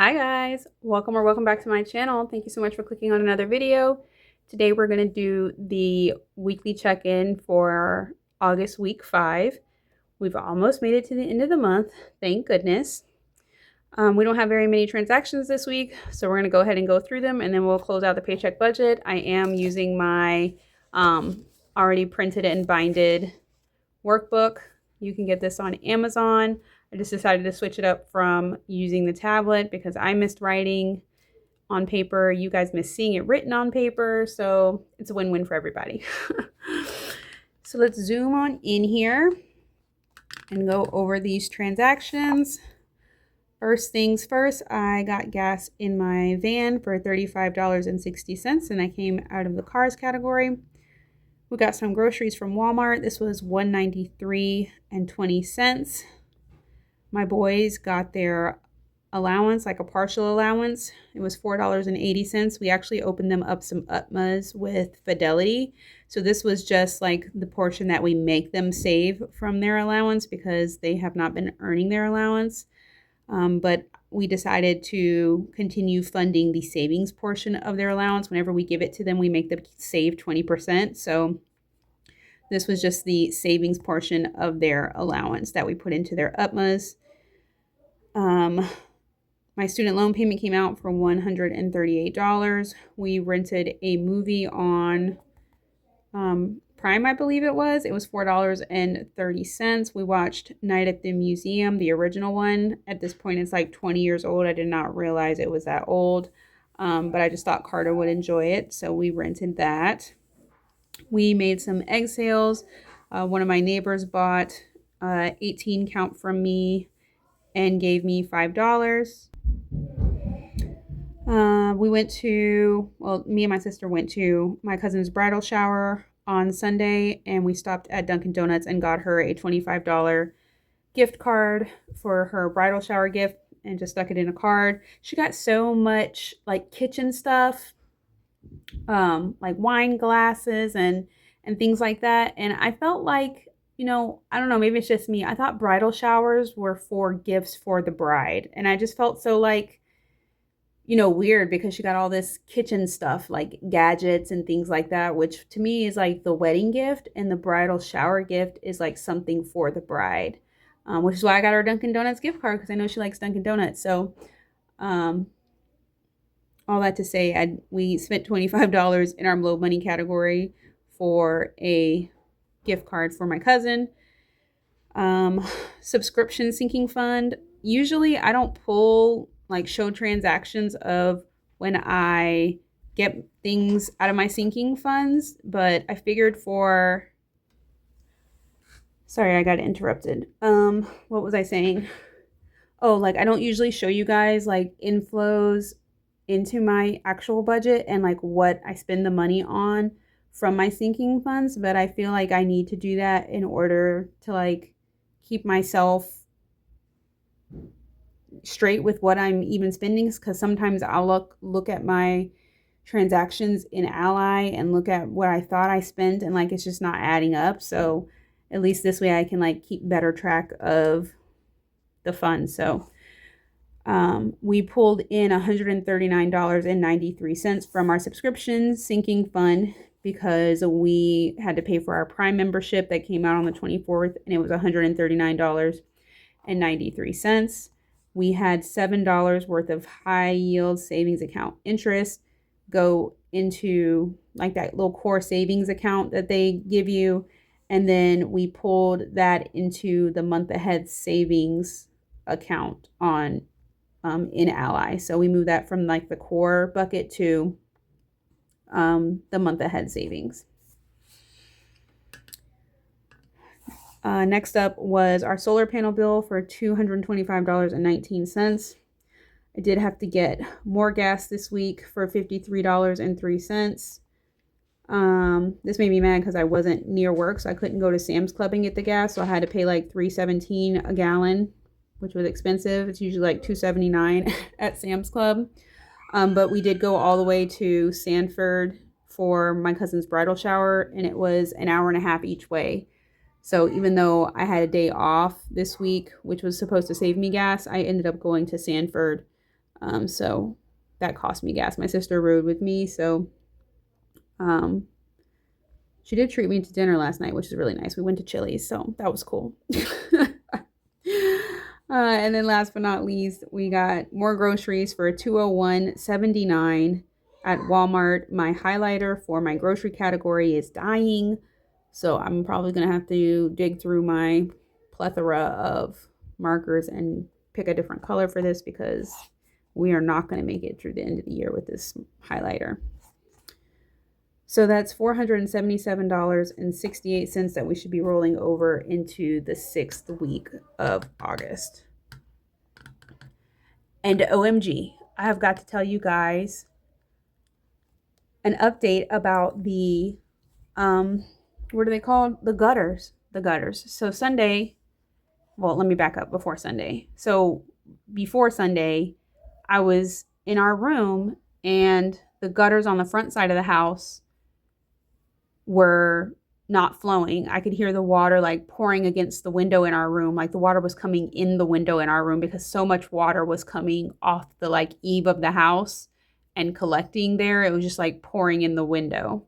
Hi guys, welcome back to my channel. Thank you so much for clicking on another video. Today we're going to do the weekly check-in for August week 5. We've almost made it to the end of the month, thank goodness. We don't have very many transactions this week, so we're going to go ahead and go through them and then we'll close out the paycheck budget. I am using my already printed and binded workbook. You can get this on Amazon. I just decided to switch it up from using the tablet because I missed writing on paper. You guys miss seeing it written on paper. So it's a win-win for everybody. So let's zoom on in here and go over these transactions. First things first, I got gas in my van for $35.60 and I came out of the cars category. We got some groceries from Walmart. This was $1.93 My boys got their allowance, like a partial allowance. It was $4.80. We actually opened them up some UTMAs with Fidelity. So this was just like the portion that we make them save from their allowance because they have not been earning their allowance. But we decided to continue funding the savings portion of their allowance. Whenever we give it to them, we make them save 20%. So this was just the savings portion of their allowance that we put into their UTMAs. My student loan payment came out for $138. We rented a movie on Prime, I believe it was. It was $4.30. We watched Night at the Museum, the original one. At this point, it's like 20 years old. I did not realize it was that old, but I just thought Carter would enjoy it, so we rented that. We made some egg sales. One of my neighbors bought 18 count from me and gave me $5. Me and my sister went to my cousin's bridal shower on Sunday, and we stopped at Dunkin' Donuts and got her a $25 gift card for her bridal shower gift and just stuck it in a card. She got so much like kitchen stuff, like wine glasses and things like that. And I felt like, I don't know, maybe it's just me. I thought bridal showers were for gifts for the bride. And I just felt so like, weird because she got all this kitchen stuff like gadgets and things like that, which to me is like the wedding gift, and the bridal shower gift is like something for the bride, which is why I got her Dunkin' Donuts gift card because I know she likes Dunkin' Donuts. So all that to say, we spent $25 in our low money category for a gift card for my cousin. Subscription sinking fund. Usually I don't pull like show transactions of when I get things out of my sinking funds, but I figured sorry, I got interrupted. What was I saying? Oh, like I don't usually show you guys like inflows into my actual budget and like what I spend the money on from my sinking funds, but I feel like I need to do that in order to like keep myself straight with what I'm even spending, because sometimes I'll look at my transactions in Ally and look at what I thought I spent and like it's just not adding up. So at least this way I can like keep better track of the funds. So we pulled in $139.93 from our subscription sinking fund because we had to pay for our Prime membership that came out on the 24th, and it was $139.93. We had $7 worth of high yield savings account interest go into like that little core savings account that they give you. And then we pulled that into the month ahead savings account on in Ally. So we moved that from like the core bucket to the month ahead savings. Next up was our solar panel bill for $225.19. I did have to get more gas this week for $53.03. This made me mad because I wasn't near work, so I couldn't go to Sam's Club and get the gas, so I had to pay like $3.17 a gallon, which was expensive. It's usually like $2.79 at Sam's Club. But we did go all the way to Sanford for my cousin's bridal shower, and it was an hour and a half each way. So even though I had a day off this week, which was supposed to save me gas, I ended up going to Sanford So that cost me gas. My sister rode with me, so she did treat me to dinner last night, which is really nice. We went to Chili's, so that was cool. And then last but not least, we got more groceries for $201.79 at Walmart. My highlighter for my grocery category is dying, so I'm probably going to have to dig through my plethora of markers and pick a different color for this because we are not going to make it through the end of the year with this highlighter. So that's $477.68 that we should be rolling over into the 6th week of August. And OMG, I have got to tell you guys an update about the, what are they called? The gutters. The gutters. So Sunday, well, let me back up before Sunday. So before Sunday, I was in our room and the gutters on the front side of the house were not flowing. I could hear the water like pouring against the window in our room. Like the water was coming in the window in our room because so much water was coming off the like eave of the house and collecting there. It was just like pouring in the window.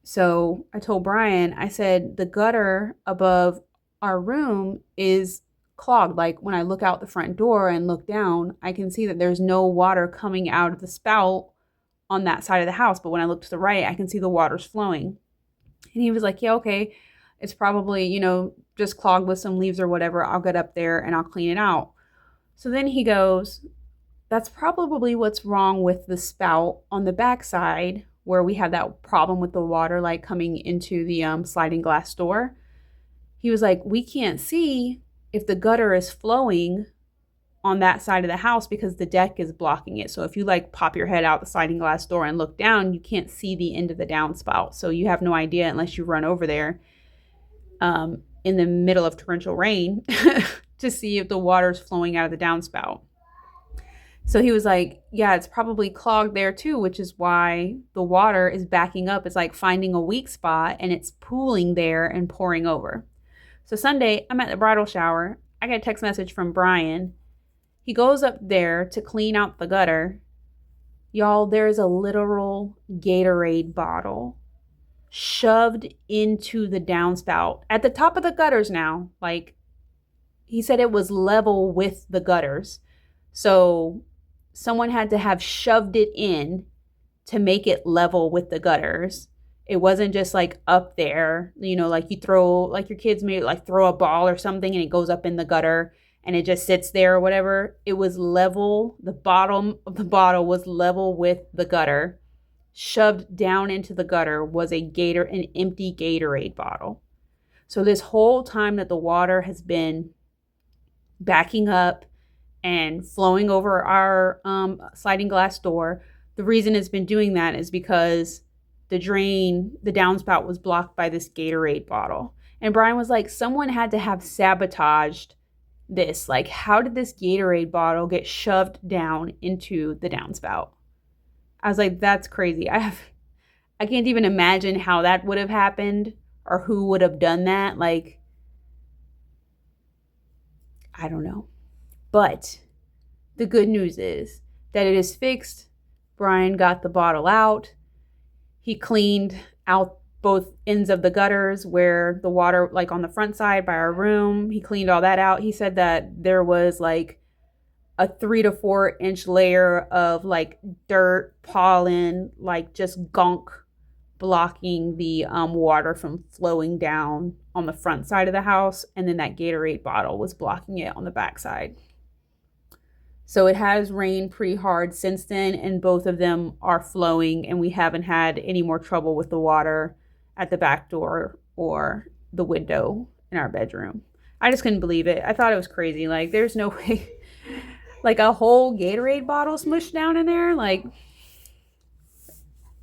So I told Brian, I said, the gutter above our room is clogged. Like when I look out the front door and look down, I can see that there's no water coming out of the spout on that side of the house. But when I look to the right, I can see the water's flowing. And he was like, yeah, okay. It's probably, you know, just clogged with some leaves or whatever. I'll get up there and I'll clean it out. So then he goes, that's probably what's wrong with the spout on the backside where we had that problem with the water like coming into the sliding glass door. He was like, we can't see if the gutter is flowing on that side of the house because the deck is blocking it. So if you like pop your head out the sliding glass door and look down, you can't see the end of the downspout. So you have no idea unless you run over there in the middle of torrential rain to see if the water's flowing out of the downspout. So he was like, yeah, it's probably clogged there too, which is why the water is backing up. It's like finding a weak spot and it's pooling there and pouring over. So Sunday, I'm at the bridal shower. I got a text message from Brian. He goes up there to clean out the gutter. Y'all, there's a literal Gatorade bottle shoved into the downspout at the top of the gutters now. Like, he said it was level with the gutters. So someone had to have shoved it in to make it level with the gutters. It wasn't just like up there, you know, like you throw, like your kids may like throw a ball or something and it goes up in the gutter and it just sits there or whatever. It was level. The bottom of the bottle was level with the gutter. Shoved down into the gutter was an empty Gatorade bottle. So this whole time that the water has been backing up and flowing over our sliding glass door, the reason it's been doing that is because the downspout was blocked by this Gatorade bottle. And Brian was like, someone had to have sabotaged this. Like, how did this Gatorade bottle get shoved down into the downspout? I was like, that's crazy. I can't even imagine how that would have happened or who would have done that. Like, I don't know. But the good news is that it is fixed. Brian got the bottle out. He cleaned out both ends of the gutters where the water, like on the front side by our room, he cleaned all that out. He said that there was like a 3 to 4 inch layer of like dirt, pollen, like just gunk blocking the water from flowing down on the front side of the house. And then that Gatorade bottle was blocking it on the back side. So it has rained pretty hard since then, and both of them are flowing, and we haven't had any more trouble with the water at the back door or the window in our bedroom. I just couldn't believe it. I thought it was crazy. Like, there's no way, like a whole Gatorade bottle smushed down in there, like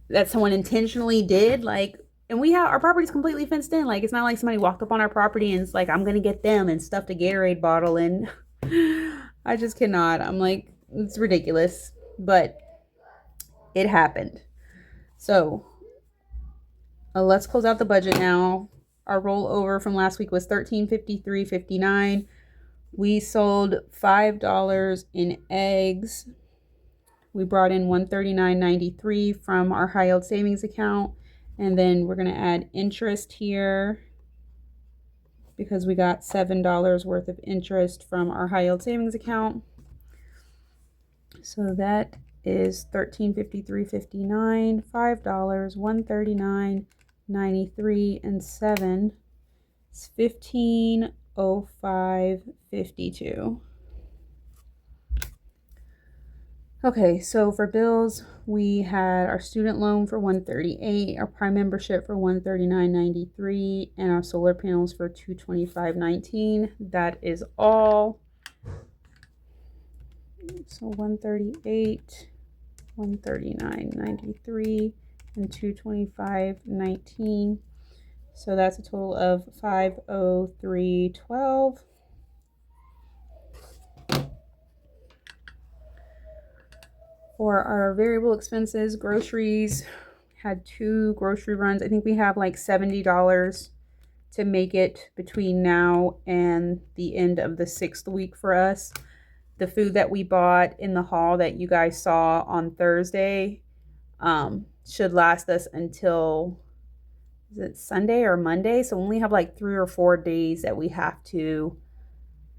that someone intentionally did. Like, and our property's completely fenced in. Like, it's not like somebody walked up on our property and it's like, I'm gonna get them and stuffed a Gatorade bottle in. I just cannot. I'm like, it's ridiculous, but it happened. So let's close out the budget now. Our rollover from last week was $1353.59. We sold $5 in eggs. We brought in $139.93 from our high yield savings account. And then we're going to add interest here because we got $7 worth of interest from our high yield savings account. So that is $13.53.59, $5, $139.93, and 7. It's $15.05.52. Okay, so for bills, we had our student loan for $138, our Prime membership for $139.93, and our solar panels for $225.19. That is all. So 138, 139.93, and 225.19. So that's a total of 503.12. For our variable expenses, groceries, had 2 grocery runs. I think we have like $70 to make it between now and the end of the 6th week for us. The food that we bought in the haul that you guys saw on Thursday should last us until, is it Sunday or Monday? So we only have like 3 or 4 days that we have to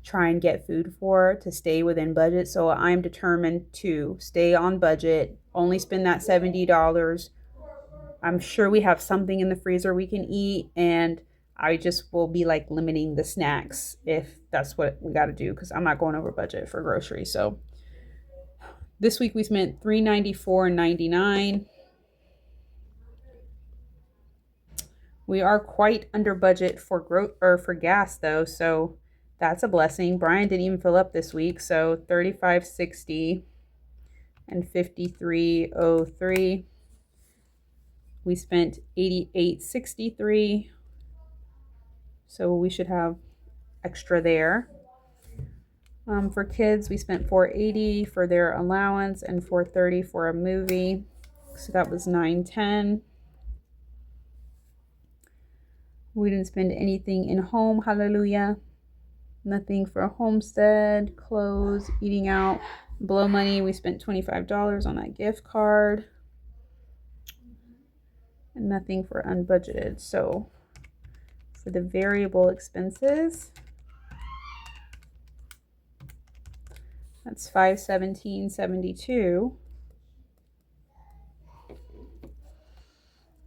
try and get food for to stay within budget. So I'm determined to stay on budget, only spend that $70. I'm sure we have something in the freezer we can eat, and I just will be like limiting the snacks if that's what we got to do, because I'm not going over budget for groceries. So this week we spent $394.99. We are quite under budget for for gas though, so that's a blessing. Brian didn't even fill up this week, so $35.60 and $53.03. We spent $88.63, so we should have extra there. For kids, we spent $4.80 for their allowance and $4.30 for a movie, so that was $9.10. We didn't spend anything in home, hallelujah. Nothing for homestead, clothes, eating out, blow money. We spent $25 on that gift card. And nothing for unbudgeted. So for the variable expenses, that's $517.72.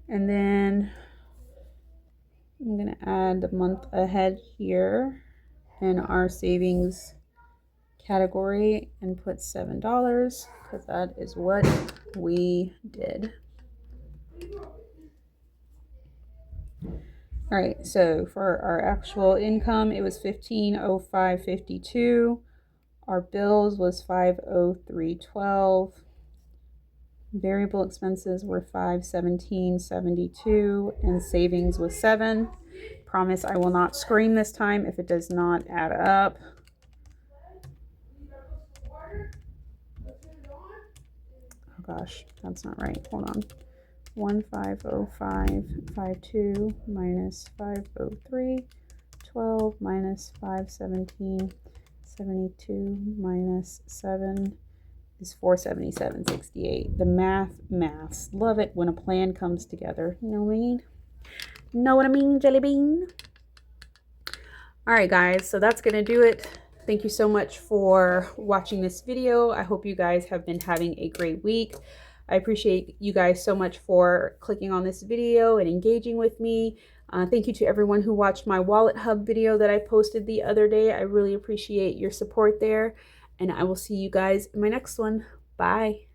And then I'm going to add the month ahead here in our savings category and put $7 because that is what we did. All right, so for our actual income, it was $1505.52. Our bills was $503.12. Variable expenses were $517.72, and savings was $7. Promise I will not scream this time if it does not add up. Oh gosh, that's not right. Hold on. 1505.52 minus 503.12 minus 517.72 minus 7 is 477.68. The maths. Love it when a plan comes together. You know what I mean? Know what I mean, jelly bean? All right, guys, so that's gonna do it. Thank you so much for watching this video. I hope you guys have been having a great week. I appreciate you guys so much for clicking on this video and engaging with me. Thank you to everyone who watched my Wallet Hub video that I posted the other day. I really appreciate your support there, and I will see you guys in my next one. Bye.